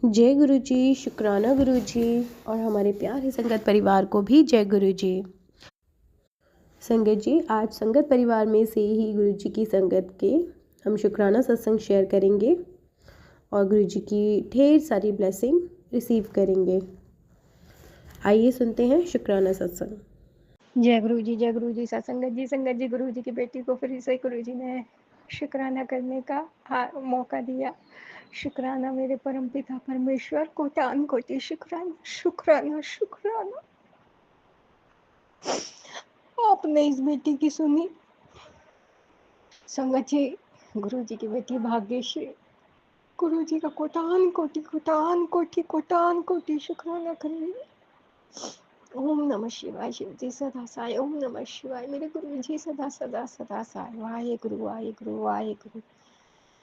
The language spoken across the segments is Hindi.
जय गुरु जी, शुक्राना गुरु जी और हमारे प्यारे संगत परिवार को भी जय गुरु जी। संगत जी, आज संगत परिवार में से ही गुरु जी की संगत के हम शुक्राना सत्संग शेयर करेंगे और गुरु जी की ढेर सारी ब्लेसिंग रिसीव करेंगे। आइए सुनते हैं शुक्राना सत्संग। जय गुरु जी सत्संगत जी गुरु जी की बेटी को फिर से गुरु जी ने शुक्राना करने का मौका दिया। शुक्राना मेरे परम पिता परमेश्वर, कोटान कोटि शुक्राना शुक्राना शुक्राना। आपने इस बेटी की सुनी। संगत जी, गुरु जी की बेटी भाग्यश्री, गुरु जी का कोटान कोटि कोटान कोटि कोटान कोटि शुक्राना करेंगे। ओम नमः शिवाय। शिव जी सदा साय। ओम नमः शिवाय। मेरे गुरु जी सदा सदा सदा साय। वाहे गुरु वाहे गुरु वाहे गुरु।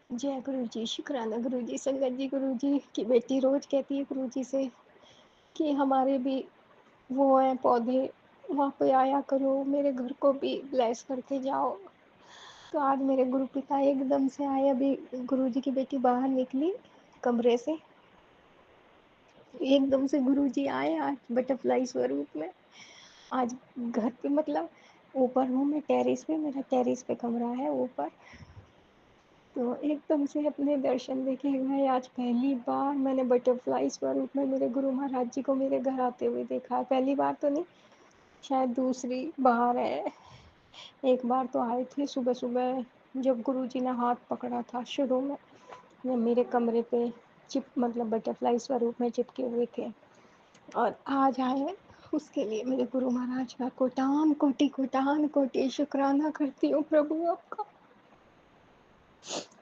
जय गुरु जी, शुक्राना गुरु जी। संगत जी, गुरु जी की बेटी रोज कहती है गुरु जी से कि हमारे भी वो हैं पौधे, वहाँ पे आया करो, मेरे घर को भी ब्लेस करके जाओ। तो आज मेरे गुरु पिता एकदम से आए। अभी गुरु जी की बेटी बाहर निकली कमरे से, एकदम से गुरुजी आए आज बटरफ्लाई स्वरूप में। आज घर पे मतलब ऊपर हूँ मैं टेरेस पे, मेरा टेरेस पे कमरा है ऊपर। तो एकदम से अपने दर्शन देखे मैं आज पहली बार मैंने बटरफ्लाई स्वरूप में मेरे गुरु महाराज जी को मेरे घर आते हुए देखा। पहली बार तो नहीं, शायद दूसरी बार है। एक बार तो आए थे सुबह सुबह जब गुरुजी ने हाथ पकड़ा था शुरू में, वो मेरे कमरे पे मतलब बटरफ्लाई स्वरूप में चिपके हुए थे। और आज आए, उसके लिए मेरे गुरु महाराज का कोटान कोटि शुक्राना करती हूँ प्रभु आपका।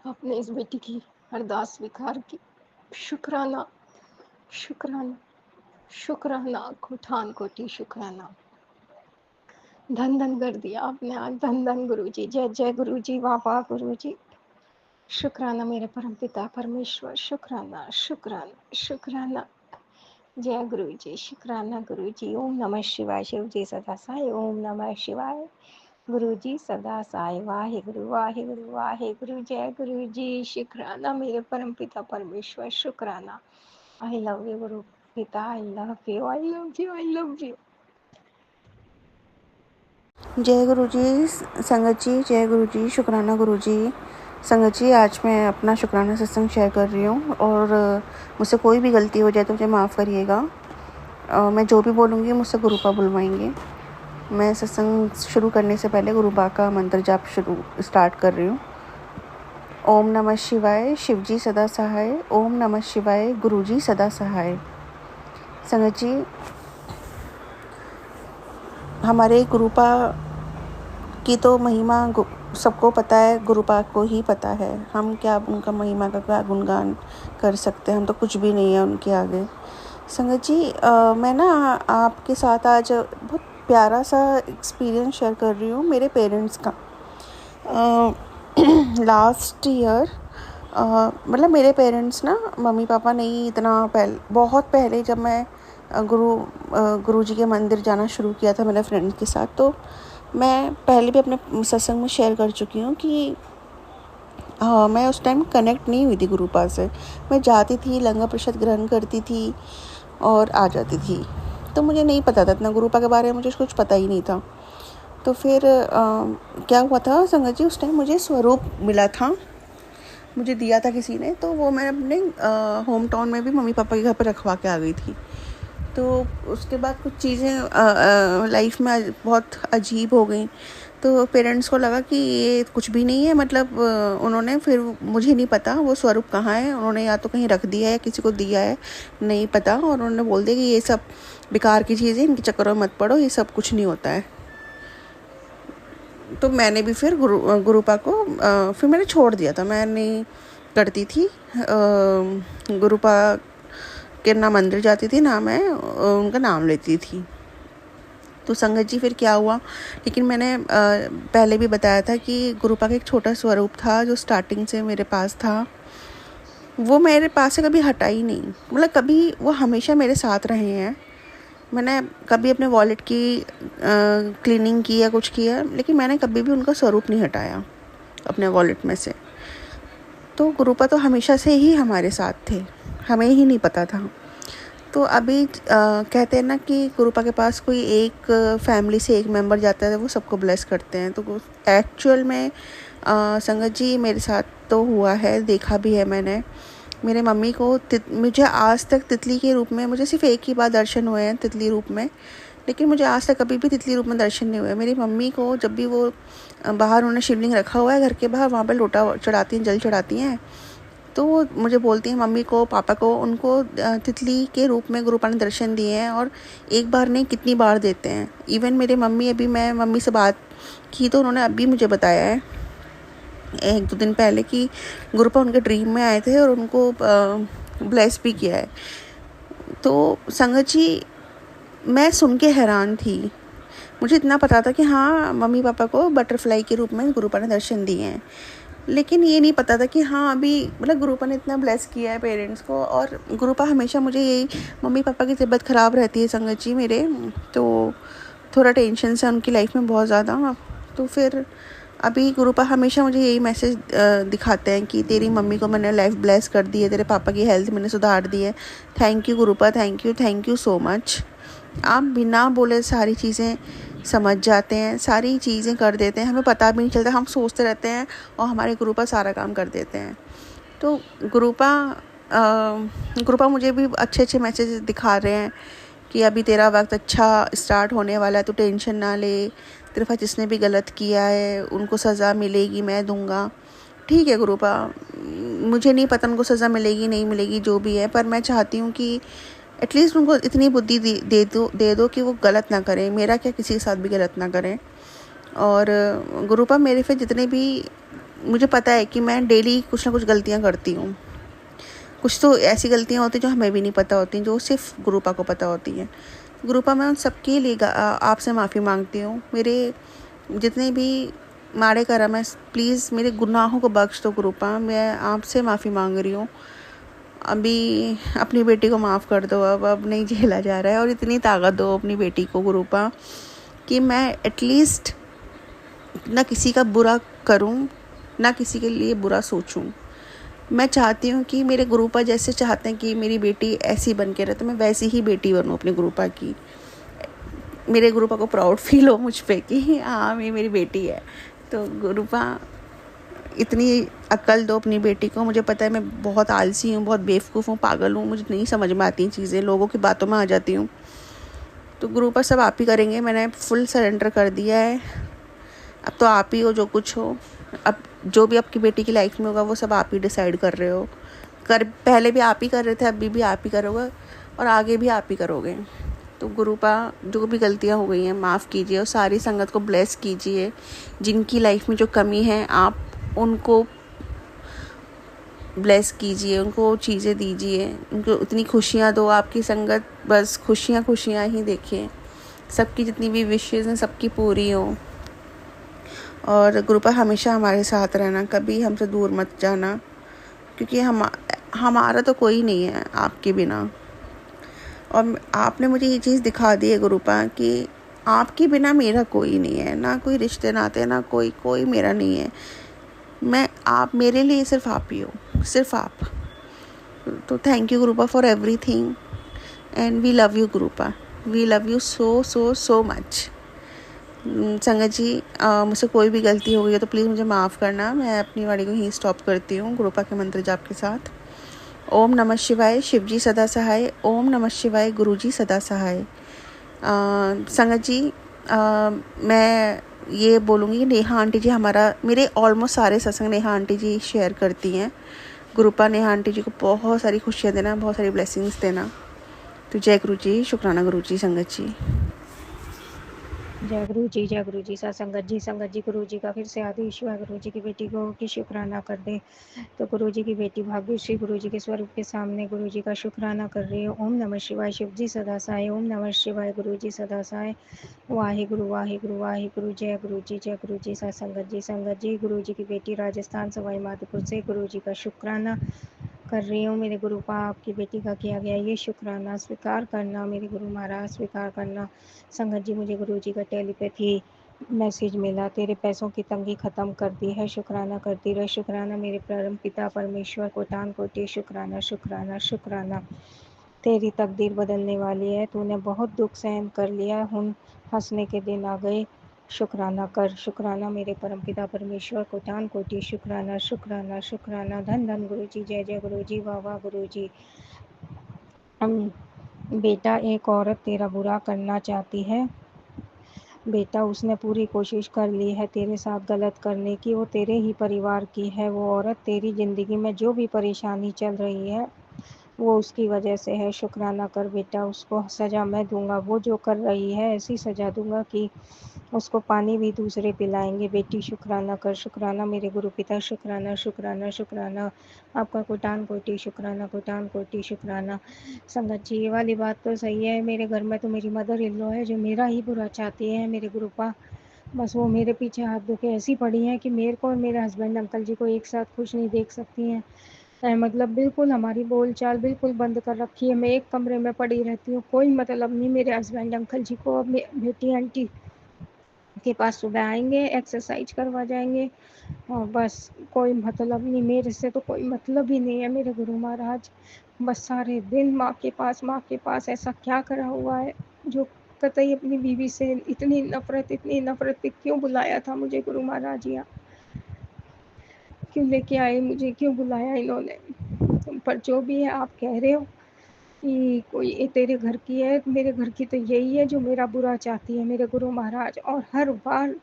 आपने इस बेटी की अरदास स्वीकार की। शुक्राना शुक्राना शुक्राना, कोटान कोटि शुक्राना। धन धन कर दिया आपने आज, धन धन गुरु जी। जय जय गुरु जी, वाह वाह गुरु जी। शुक्राना मेरे परम पिता परमेश्वर, शुक्राना शुक्राना शुक्राना। जय गुरु जी, शुक्राना गुरु जी। ओम नमः शिवाय। शिव जी सदा साय। ओम नमः शिवाय। गुरु जी सदा साय। वाहे गुरु वाहे गुरु वाहे गुरु। जय गुरु जी, शुक्राना मेरे परम पिता परमेश्वर, शुक्राना। आई लव यू गुरु पिता, I love you I love you I love you. जय गुरु जी संगत जी, जय गुरु जी, शुक्राना गुरु जी। संगत जी, आज मैं अपना शुक्राना सत्संग शेयर कर रही हूँ और मुझसे कोई भी गलती हो जाए तो मुझे माफ़ करिएगा। मैं जो भी बोलूँगी मुझसे गुरुपा बुलवाएंगे। मैं सत्संग शुरू करने से पहले गुरुपा का मंत्र जाप स्टार्ट कर रही हूँ। ओम नमः शिवाय। शिव जी सदा सहाय। ओम नमः शिवाय। गुरु जी सदा सहाय। संगत जी, हमारे गुरुपा की तो महिमा सबको पता है, गुरुपा को ही पता है। हम क्या उनका महिमा का क्या गुणगान कर सकते हैं, हम तो कुछ भी नहीं है उनके आगे। संगत जी, मैं ना आपके साथ आज बहुत प्यारा सा एक्सपीरियंस शेयर कर रही हूँ मेरे पेरेंट्स का। लास्ट ईयर मतलब मेरे पेरेंट्स ना, मम्मी पापा नहीं, इतना बहुत पहले जब मैं गुरु जी के मंदिर जाना शुरू किया था मेरे फ्रेंड्स के साथ, तो मैं पहले भी अपने सत्संग में शेयर कर चुकी हूँ कि मैं उस टाइम कनेक्ट नहीं हुई थी गुरुपा से। मैं जाती थी, लंगर प्रसाद ग्रहण करती थी और आ जाती थी। तो मुझे नहीं पता था इतना गुरुपा के बारे में, मुझे कुछ पता ही नहीं था। तो फिर क्या हुआ था संगत जी, उस टाइम मुझे स्वरूप मिला था, मुझे दिया था किसी ने। तो वो मैं अपने होम टाउन में भी मम्मी पापा के घर पर रखवा के आ गई थी। तो उसके बाद कुछ चीज़ें लाइफ में बहुत अजीब हो गई। तो पेरेंट्स को लगा कि ये कुछ भी नहीं है, मतलब उन्होंने फिर, मुझे नहीं पता वो स्वरूप कहाँ है, उन्होंने या तो कहीं रख दिया है, किसी को दिया है, नहीं पता। और उन्होंने बोल दिया कि ये सब बेकार की चीज़ें, इनके चक्करों में मत पड़ो, ये सब कुछ नहीं होता है। तो मैंने भी फिर गुरुपा को फिर मैंने छोड़ दिया था। मैं नहीं करती थी गुरुपा के, ना मंदिर जाती थी ना मैं उनका नाम लेती थी। तो संगत जी, फिर क्या हुआ, लेकिन मैंने पहले भी बताया था कि गुरुपा का एक छोटा स्वरूप था जो स्टार्टिंग से मेरे पास था। वो मेरे पास से कभी हटा ही नहीं, मतलब कभी, वो हमेशा मेरे साथ रहे हैं। मैंने कभी अपने वॉलेट की क्लीनिंग की या कुछ किया, लेकिन मैंने कभी भी उनका स्वरूप नहीं हटाया अपने वॉलेट में से। तो गुरुपा तो हमेशा से ही हमारे साथ थे। हमें ही नहीं पता था। तो अभी कहते हैं ना कि गुरुपा के पास कोई एक फैमिली से एक मेंबर जाता है तो वो सबको ब्लेस करते हैं। तो एक्चुअल में संगत जी मेरे साथ तो हुआ है, देखा भी है मैंने। मेरे मम्मी को मुझे आज तक तितली के रूप में, मुझे सिर्फ एक ही बार दर्शन हुए हैं तितली रूप में, लेकिन मुझे आज तक कभी भी तितली रूप में दर्शन नहीं हुए। मेरी मम्मी को जब भी वो बाहर उन्होंने शिवलिंग रखा हुआ है घर के बाहर, वहाँ पर लोटा चढ़ाती हैं, जल चढ़ाती हैं, तो वो मुझे बोलती हैं, मम्मी को पापा को, उनको तितली के रूप में गुरुपा ने दर्शन दिए हैं, और एक बार नहीं कितनी बार देते हैं। इवन मेरे मम्मी, अभी मैं मम्मी से बात की तो उन्होंने अभी मुझे बताया है 1-2 दिन पहले कि गुरुपा उनके ड्रीम में आए थे और उनको ब्लेस भी किया है। तो संगत जी मैं सुन के हैरान थी। मुझे इतना पता था कि हाँ मम्मी पापा को बटरफ्लाई के रूप में गुरुपा ने दर्शन दिए हैं, लेकिन ये नहीं पता था कि हाँ अभी मतलब गुरुपा ने इतना ब्लेस किया है पेरेंट्स को। और गुरुपा हमेशा मुझे यही, मम्मी पापा की तबीयत ख़राब रहती है संगत जी मेरे, तो थोड़ा टेंशन से उनकी लाइफ में बहुत ज़्यादा। तो फिर अभी गुरुपा हमेशा मुझे यही मैसेज दिखाते हैं कि तेरी मम्मी को मैंने लाइफ ब्लेस कर दी है, तेरे पापा की हेल्थ मैंने सुधार दी है। Thank you गुरुपा, thank you so much. आप बिना बोले सारी चीज़ें समझ जाते हैं, सारी चीज़ें कर देते हैं, हमें पता भी नहीं चलता, हम सोचते रहते हैं और हमारे गुरुपा सारा काम कर देते हैं। तो गुरुपा मुझे भी अच्छे अच्छे मैसेज दिखा रहे हैं कि अभी तेरा वक्त अच्छा स्टार्ट होने वाला है, तो टेंशन ना ले, तेरे पास जिसने भी गलत किया है उनको सज़ा मिलेगी, मैं दूंगा। ठीक है गुरुपा, मुझे नहीं पता उनको सज़ा मिलेगी नहीं मिलेगी जो भी है, पर मैं चाहती हूँ कि एटलीस्ट उनको इतनी बुद्धि दे दो कि वो गलत ना करें, मेरा क्या किसी के साथ भी गलत ना करें। और गुरुपा मेरे पे जितने भी, मुझे पता है कि मैं डेली कुछ ना कुछ गलतियाँ करती हूँ, कुछ तो ऐसी गलतियाँ होती हैं जो हमें भी नहीं पता होती, जो सिर्फ गुरुपा को पता होती हैं। गुरुपा मैं उन सबके लिए आपसे माफ़ी मांगती हूँ। मेरे जितने भी माड़े कर्म है, प्लीज़ मेरे गुनाहों को बख्श दो गुरुपा, मैं आपसे माफ़ी मांग रही हूँ। अभी अपनी बेटी को माफ़ कर दो, अब नहीं झेला जा रहा है, और इतनी ताकत दो अपनी बेटी को गुरुपा कि मैं एटलीस्ट ना किसी का बुरा करूं, ना किसी के लिए बुरा सोचूं। मैं चाहती हूँ कि मेरे गुरुपा जैसे चाहते हैं कि मेरी बेटी ऐसी बन के रहे, तो मैं वैसी ही बेटी बनूँ अपने गुरुपा की। मेरे गुरुपा को प्राउड फील हो मुझ पे कि हाँ ये मेरी बेटी है। तो गुरुपा इतनी अक्ल दो अपनी बेटी को। मुझे पता है मैं बहुत आलसी हूँ, बहुत बेवकूफ़ हूँ, पागल हूँ, मुझे नहीं समझ में आती चीज़ें, लोगों की बातों में आ जाती हूँ। तो गुरुपा सब आप ही करेंगे, मैंने फुल सरेंडर कर दिया है। अब तो आप ही हो जो कुछ हो, अब जो भी आपकी बेटी की लाइफ में होगा वो सब आप ही डिसाइड कर रहे हो। पहले भी आप ही कर रहे थे, अभी भी आप ही करोगे और आगे भी आप ही करोगे। तो गुरुपा जो भी गलतियाँ हो गई हैं माफ़ कीजिए, और सारी संगत को ब्लेस कीजिए। जिनकी लाइफ में जो कमी है आप उनको ब्लेस कीजिए, उनको चीज़ें दीजिए, उनको इतनी खुशियाँ दो, आपकी संगत बस खुशियाँ खुशियाँ ही देखें, सबकी जितनी भी विशेज़ हैं सबकी पूरी हो। और गुरुपा हमेशा हमारे साथ रहना, कभी हमसे दूर मत जाना, क्योंकि हमारा तो कोई नहीं है आपके बिना। और आपने मुझे ये चीज़ दिखा दी है गुरुपा कि आपके बिना मेरा कोई नहीं है, ना कोई रिश्ते नाते, ना कोई मेरा नहीं है। आप मेरे लिए सिर्फ आप ही हो, सिर्फ आप। तो thank you Gurupa for everything, and we love you Gurupa, we love you so so so much. Sangat ji मुझसे कोई भी गलती हो गई है तो प्लीज़ मुझे माफ़ करना। मैं अपनी वाणी को ही स्टॉप करती हूँ गुरुपा के मंत्र जाप के साथ। ओम नमः शिवाय, शिवजी सदा सहाय। ओम नमः शिवाय, गुरुजी सदा सहाय। संगत जी मैं ये बोलूँगी कि नेहा आंटी जी मेरे ऑलमोस्ट सारे सत्संग नेहा आंटी जी शेयर करती हैं। गुरुपा नेहा आंटी जी को बहुत सारी खुशियाँ देना, बहुत सारी ब्लेसिंग्स देना। तो जय गुरु जी, शुक्राना गुरु जी, संगत जी। जय गुरु जी संगत जी गुरु जी का फिर से आदेश हुआ गुरु जी की बेटी को कि शुक्राना कर दे। तो गुरु जी की बेटी भाग्यश्री गुरु जी के स्वरूप के सामने गुरु जी का शुक्राना कर रही है। ओम नमः शिवाय, शिव जी सदा साय। ओम नमः शिवाय, गुरु जी सदा साय। वाहे गुरु। जय गुरु जी संगत जी गुरु जी की बेटी राजस्थान सवाई माधोपुर से गुरु जी का शुक्राना कर रही हूँ। मेरे गुरु पा आपकी बेटी का किया गया ये शुक्राना स्वीकार करना, मेरे गुरु महाराज स्वीकार करना। संगत जी मुझे गुरु जी का टेलीपैथी मैसेज मिला, तेरे पैसों की तंगी ख़त्म कर दी है, शुक्राना करती रहे। शुक्राना मेरे परम पिता परमेश्वर, कोटान कोटि शुक्राना शुक्राना शुक्राना। तेरी तकदीर बदलने वाली है, तूने बहुत दुख सहन कर लिया, हुन हंसने के दिन आ गए, शुक्राना कर। शुक्राना मेरे परम पिता परमेश्वर, कोटान कोटि शुक्राना शुक्राना शुक्राना। धन धन गुरु जी, जय जय गुरु जी, वाह वाह गुरु जी। बेटा, एक औरत तेरा बुरा करना चाहती है बेटा, उसने पूरी कोशिश कर ली है तेरे साथ गलत करने की, वो तेरे ही परिवार की है वो औरत। तेरी ज़िंदगी में जो भी परेशानी चल रही है वो उसकी वजह से है। शुक्राना कर बेटा, उसको सज़ा मैं दूंगा, वो जो कर रही है ऐसी सज़ा दूंगा कि उसको पानी भी दूसरे पिलाएंगे। बेटी शुक्राना कर। शुक्राना मेरे गुरु पिता, शुक्राना शुक्राना शुक्राना। आपका कोटान कोटि शुक्राना, कोटान कोटि शुक्राना। संगत जी, ये वाली बात तो सही है, मेरे घर में तो मेरी मदर इन लॉ है जो मेरा ही बुरा चाहती है मेरे गुरुपा। बस वो मेरे पीछे हाथ धो के ऐसी पड़ी हैं कि मेरे को और मेरे हस्बैंड अंकल जी को एक साथ खुश नहीं देख सकती हैं। मतलब बिल्कुल हमारी बोलचाल बिल्कुल बंद कर रखी है। मैं एक कमरे में पड़ी रहती हूँ, कोई मतलब नहीं मेरे हस्बैंड अंकल जी को। अब बेटी आंटी के पास सुबह आएंगे, एक्सरसाइज करवा जाएंगे और बस कोई मतलब नहीं, मेरे से तो कोई मतलब ही नहीं है मेरे गुरु महाराज। बस सारे दिन माँ के पास ऐसा क्या करा हुआ है जो कतई अपनी बीवी से इतनी नफरत पे क्यों बुलाया था मुझे गुरु महाराज यहाँ, क्यों लेके आए मुझे, क्यों बुलाया इन्होंने। पर जो भी है, आप कह रहे हो कि कोई तेरे घर की है, मेरे घर की तो यही है जो मेरा बुरा चाहती है मेरे गुरु महाराज। और हर बार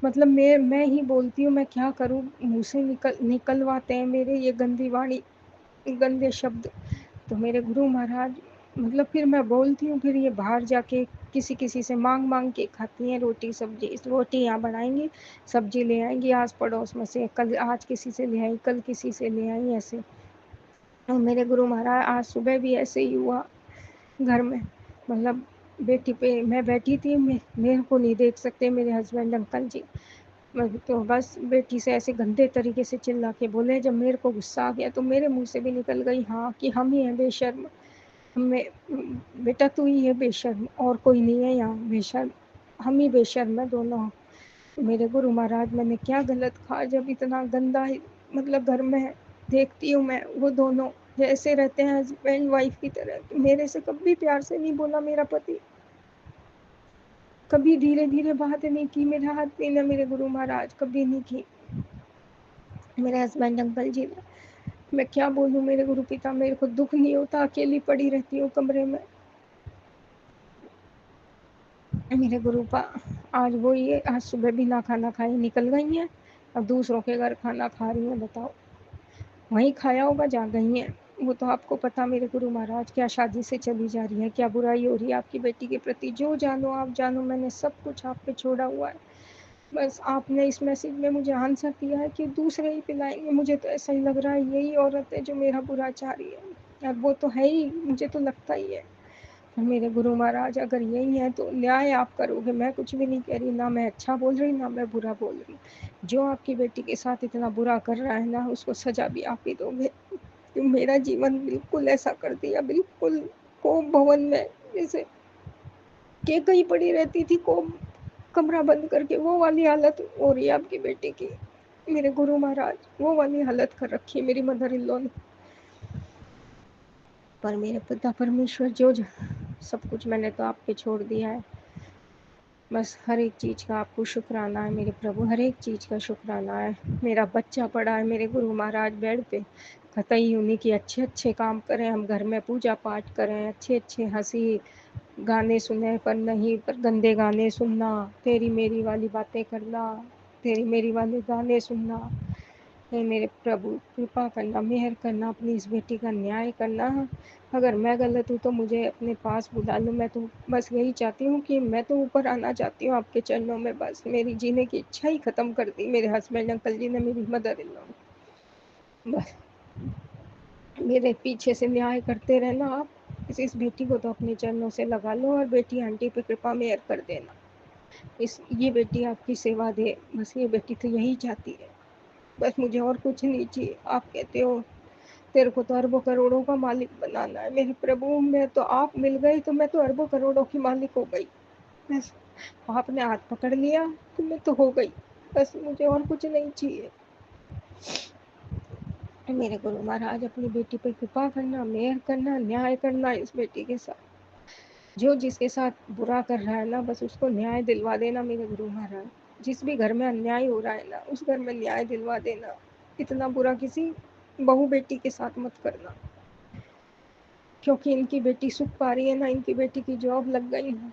मतलब मैं ही बोलती हूँ, मैं क्या करूँ, मुँह से निकलवाते हैं मेरे ये गंदी वाणी, गंदे शब्द। तो मेरे गुरु महाराज मतलब फिर मैं बोलती हूँ, फिर ये बाहर जाके किसी किसी से मांग मांग के खाती हैं रोटी सब्जी। रोटी यहाँ बनाएंगी, सब्जी ले आएंगी आस पड़ोस में से, कल आज किसी से ले आई, कल किसी से ले आई, ऐसे। और मेरे गुरु महाराज आज सुबह भी ऐसे ही हुआ घर में। मतलब बेटी पे मैं बैठी थी, मेरे को नहीं देख सकते मेरे हस्बैंड अंकल जी। तो बस बेटी से ऐसे गंदे तरीके से चिल्ला के बोले। जब मेरे को गुस्सा आ गया तो मेरे मुंह से भी निकल गई, हाँ, कि हम ही हैं बेशर्म। हमें बेटा तू ही है बेशर्म, और कोई नहीं है यहाँ बेशर्म, हम ही बेशर्म है दोनों। मेरे गुरु महाराज मैंने क्या गलत कहा जब इतना गंदा मतलब घर में देखती हूँ मैं, वो दोनों जैसे रहते हैं हस्बैंड वाइफ की तरह। मेरे से कभी प्यार से नहीं बोला मेरा पति, कभी धीरे धीरे बात नहीं की, मेरे हाथ पीने मेरे गुरु महाराज कभी नहीं की मेरे हस्बैंड अंकल जी ने। मैं क्या बोलूँ मेरे गुरु पिता, मेरे को दुख नहीं होता, अकेली पड़ी रहती हूँ कमरे में। मेरे गुरुपा आज वो ये आज सुबह भी ना खाना खाई निकल गई हैं, अब दूसरों के घर खाना खा रही हैं। बताओ, वहीं खाया होगा जहाँ गई हैं। वो तो आपको पता मेरे गुरु महाराज, क्या शादी से चली जा रही है, क्या बुराई हो रही है आपकी बेटी के प्रति। जो जानो आप जानो, मैंने सब कुछ आप पे छोड़ा हुआ है। बस आपने इस मैसेज में मुझे आंसर दिया है कि दूसरे ही पिलाएंगे। मुझे तो ऐसा ही लग रहा है यही औरत है जो मेरा बुरा चाह रही है। अब वो तो है ही, मुझे तो लगता ही है। मेरे गुरु महाराज अगर यही है तो न्याय आप करोगे। मैं कुछ भी नहीं कह रही, ना मैं अच्छा बोल रही ना मैं बुरा बोल रही। जो आपकी बेटी के साथ इतना बुरा कर रहा है ना, उसको सजा भी आप ही दोगे। तो मेरा जीवन बिल्कुल ऐसा कर दिया, बिल्कुल कोप भवन में जैसे के कहीं पड़ी रहती थी, कोप कमरा बंद करके, वो वाली हालत हो रही है आपकी बेटी की। मेरे गुरु महाराज वो वाली हालत कर रखी है मेरी मदर इन लॉ ने। पर मेरे पिता परमेश्वर जो सब कुछ मैंने तो आप पे छोड़ दिया है। बस हर एक चीज़ का आपको शुक्राना है मेरे प्रभु, हर एक चीज़ का शुक्राना है। मेरा बच्चा पड़ा है मेरे गुरु महाराज बेड पे, कतई उन्हीं की अच्छे अच्छे काम करें, हम घर में पूजा पाठ करें, अच्छे अच्छे हंसी गाने सुने, पर नहीं, पर गंदे गाने सुनना, तेरी मेरी वाली बातें करना, तेरी मेरी वाले गाने सुनना। हे मेरे प्रभु, कृपा करना, मेहर करना, अपनी इस बेटी का न्याय करना। अगर मैं गलत हूँ तो मुझे अपने पास बुला लो। मैं तो बस यही चाहती हूँ कि मैं तो ऊपर आना चाहती हूँ आपके चरणों में। बस मेरी जीने की इच्छा ही ख़त्म कर दी मेरे हस्बैंड अंकल जी ने, मेरी मदर इन लॉ ने। बस मेरे पीछे से न्याय करते रहना आप। इस बेटी को तो अपने चरणों से लगा लो और बेटी आंटी पे कृपा मेहर कर देना। ये बेटी आपकी सेवा दे, बस ये बेटी तो यही चाहती है। बस मुझे और कुछ नहीं चाहिए। आप कहते हो तेरे को तो अरबों करोड़ों का मालिक बनाना है, मेरे प्रभु मैं तो, आप मिल गए तो मैं तो अरबों करोड़ों की मालिक हो गई। बस आपने हाथ पकड़ लिया तो मैं तो हो गई, बस मुझे और कुछ नहीं चाहिए। मेरे गुरु महाराज अपनी बेटी पर कृपा करना, मेहर करना, न्याय करना इस बेटी के साथ। जो जिसके साथ बुरा कर रहा है ना, बस उसको न्याय दिलवा देना मेरे गुरु महाराज। जिस भी घर में अन्याय हो रहा है ना, उस घर में न्याय दिलवा देना। इतना बुरा किसी बहू बेटी के साथ मत करना, क्योंकि इनकी बेटी सुख पा रही है ना, इनकी बेटी की जॉब लग गई है,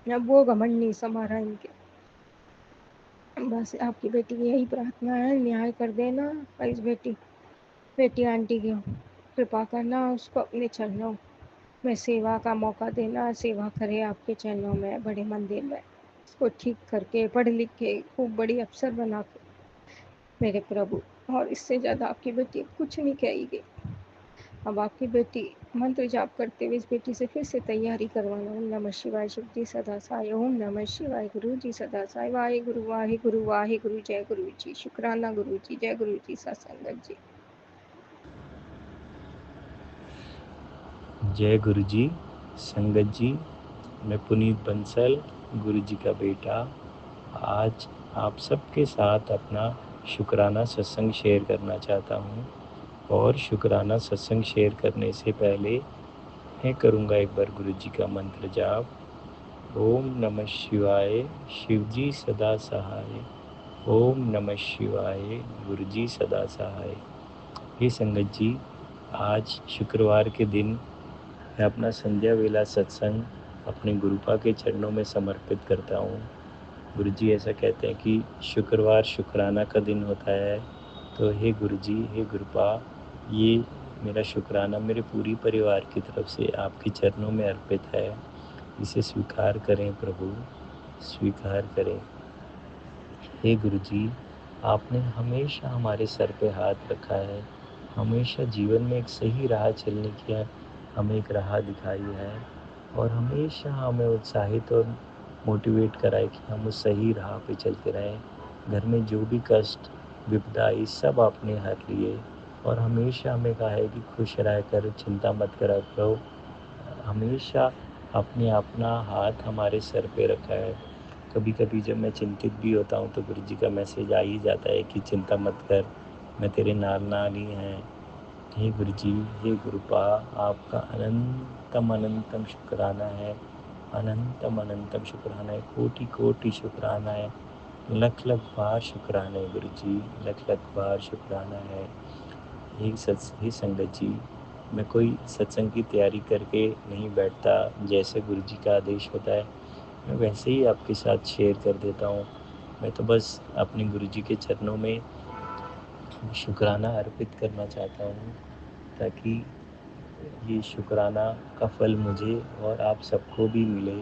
अब वो घमंड नहीं समा रहा इनके। बस आपकी बेटी की यही प्रार्थना है, न्याय कर देना इस बेटी आंटी की कृपा करना, उसको अपने चरणों में सेवा का मौका देना, सेवा करे आपके चरणों में, बड़े मंदिर में इसको ठीक करके पढ़ लिख के खूब बड़ी अफसर बना के मेरे प्रभु। और इससे ज़्यादा आपकी बेटी कुछ नहीं कहेगी। अब आपकी बेटी मंत्र जाप करते हुए इस बेटी से फिर से तैयारी करवाना। ओम नमः शिवाय, शिव जी सदा साई। ओम नमः शिवाय, गुरु जी सदा साई। वाहे गुरु वाहे गुरु वाहे गुरु, जय गुरु जी, शुक्राना गुरु जी, जय गुरु जी, सत्संगत जी। जय गुरु जी, संगत जी। मैं पुनीत बंसल, गुरु जी का बेटा, आज आप सबके साथ अपना शुक्राना सत्संग शेयर करना चाहता हूँ। और शुक्राना सत्संग शेयर करने से पहले मैं करूँगा एक बार गुरु जी का मंत्र जाप। ओम नमः शिवाय, शिव जी सदा सहाय। ओम नमः शिवाय, गुरु जी सदा सहाय। हे संगत जी, आज शुक्रवार के दिन मैं अपना संध्या वेला सत्संग अपने गुरुपा के चरणों में समर्पित करता हूँ। गुरु जी ऐसा कहते हैं कि शुक्रवार शुक्राना का दिन होता है, तो हे गुरु जी, हे गुरुपा, ये मेरा शुक्राना मेरे पूरी परिवार की तरफ से आपके चरणों में अर्पित है। इसे स्वीकार करें प्रभु, स्वीकार करें। हे गुरु जी, आपने हमेशा हमारे सर पे हाथ रखा है, हमेशा जीवन में एक सही राह चलने की हमें एक राह दिखाई है, और हमेशा हमें उत्साहित और मोटिवेट कराए कि हम उस सही राह पे चलते रहें। घर में जो भी कष्ट विपदा आई सब आपने हर लिए, और हमेशा हमें कहा है कि खुश रह कर चिंता मत करा करो। हमेशा आपने अपना हाथ हमारे सर पे रखा है। कभी कभी जब मैं चिंतित भी होता हूँ तो गुरु जी का मैसेज आ ही जाता है कि चिंता मत कर, मैं तेरे नाल ही हैं। हे गुरु जी, हे गुरुपा, आपका अनंतम अनंतम शुक्राना है, अनंतम अनंतम शुक्राना है, कोटि कोटि शुक्राना है, लख लख बार शुक्राना है गुरु जी, लख लख बार शुक्राना है। हे संगत जी, मैं कोई सत्संग की तैयारी करके नहीं बैठता, जैसे गुरु जी का आदेश होता है मैं वैसे ही आपके साथ शेयर कर देता हूँ। मैं तो बस अपने गुरु जी के चरणों में शुक्राना अर्पित करना चाहता हूँ, ताकि ये शुक्राना का फल मुझे और आप सबको भी मिले,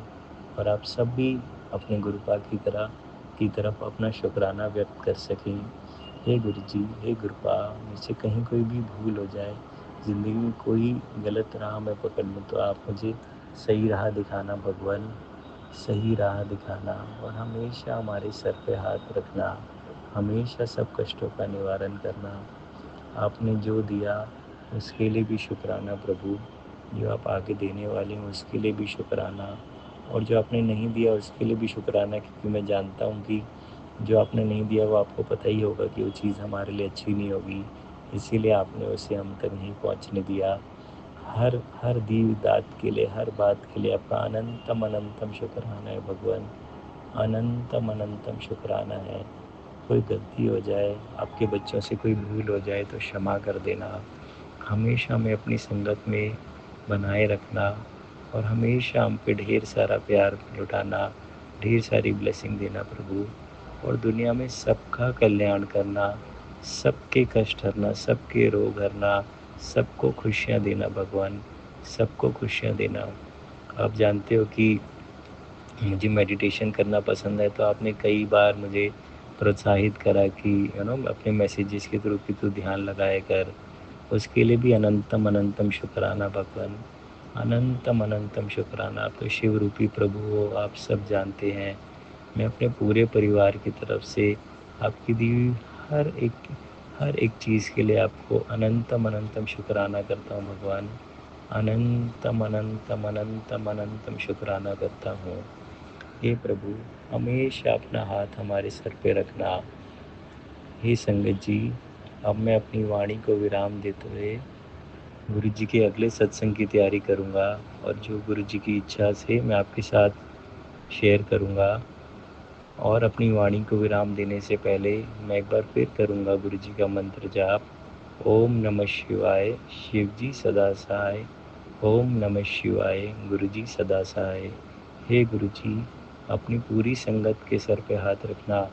और आप सब भी अपने गुरुपा की तरफ अपना शुक्राना व्यक्त कर सकें। हे गुरु जी, हे गुरुपा, मुझसे कहीं कोई भी भूल हो जाए, ज़िंदगी में कोई गलत राह में पकड़ लूँ, तो आप मुझे सही राह दिखाना भगवान, सही राह दिखाना, और हमेशा हमारे सर पे हाथ रखना, हमेशा सब कष्टों का निवारण करना। आपने जो दिया उसके लिए भी शुक्राना प्रभु, जो आप आगे देने वाले हैं उसके लिए भी शुक्राना, और जो आपने नहीं दिया उसके लिए भी शुक्राना, क्योंकि मैं जानता हूँ कि जो आपने नहीं दिया वो आपको पता ही होगा कि वो चीज़ हमारे लिए अच्छी नहीं होगी, इसीलिए आपने उसे हम तक नहीं पहुँचने दिया। हर दी दात के लिए, हर बात के लिए आपका अनंतम अनंतम शुक्राना है भगवान, अनंतम अनंतम शुक्राना है। कोई गलती हो जाए, आपके बच्चों से कोई भूल हो जाए तो क्षमा कर देना, हमेशा हमें अपनी संगत में बनाए रखना, और हमेशा हम पे ढेर सारा प्यार लुटाना, ढेर सारी ब्लेसिंग देना प्रभु, और दुनिया में सबका कल्याण करना, सबके कष्ट हरना, सबके रोग हरना, सबको खुशियाँ देना भगवान, सबको खुशियाँ देना। आप जानते हो कि मुझे मेडिटेशन करना पसंद है, तो आपने कई बार मुझे प्रोत्साहित करा कि अपने मैसेजेस के थ्रू कि तू ध्यान लगाया कर, उसके लिए भी अनंतम अनंतम शुक्राना भगवान, अनंतम अनंतम शुक्राना। आप तो शिव रूपी प्रभु हो, आप सब जानते हैं। मैं अपने पूरे परिवार की तरफ से आपकी दी हुई हर एक चीज़ के लिए आपको अनंतम अनंतम शुक्राना करता हूँ भगवान, अनंतम अनंतम अनंतम अनंतम शुक्राना करता हूँ। हे प्रभु, हमेशा अपना हाथ हमारे सर पे रखना। हे संगत जी, अब मैं अपनी वाणी को विराम देते हुए गुरु जी के अगले सत्संग की तैयारी करूँगा, और जो गुरु जी की इच्छा से मैं आपके साथ शेयर करूँगा। और अपनी वाणी को विराम देने से पहले मैं एक बार फिर करूँगा गुरु जी का मंत्र जाप। ओम नमः शिवाय, शिव जी सदा सहाय। ओम नमः शिवाय, गुरु जी सदा सहाय। हे गुरु जी, अपनी पूरी संगत के सर पे हाथ रखना,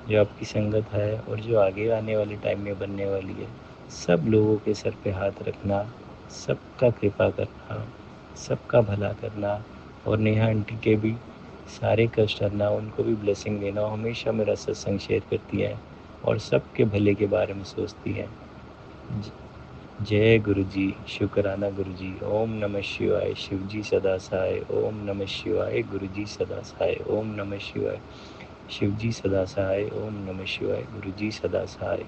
जो आपकी संगत है और जो आगे आने वाले टाइम में बनने वाली है। सब लोगों के सर पे हाथ रखना, सबका कृपा करना, सबका भला करना, और नेहा आंटी के भी सारे कष्ट हरना, उनको भी ब्लेसिंग देना। हमेशा मेरा सत्संग शेयर करती है और सबके भले के बारे में सोचती है। जय गुरु जी, शुक्राना गुरु जी। ओम नमः शिवाय, शिव जी सदा सहाय। ओम नमः शिवाय, गुरु जी सदा सहाय। ओम नमः शिवाय, शिव जी सदा सहाय। ओम नमः शिवाय, गुरु जी सदा सहाय।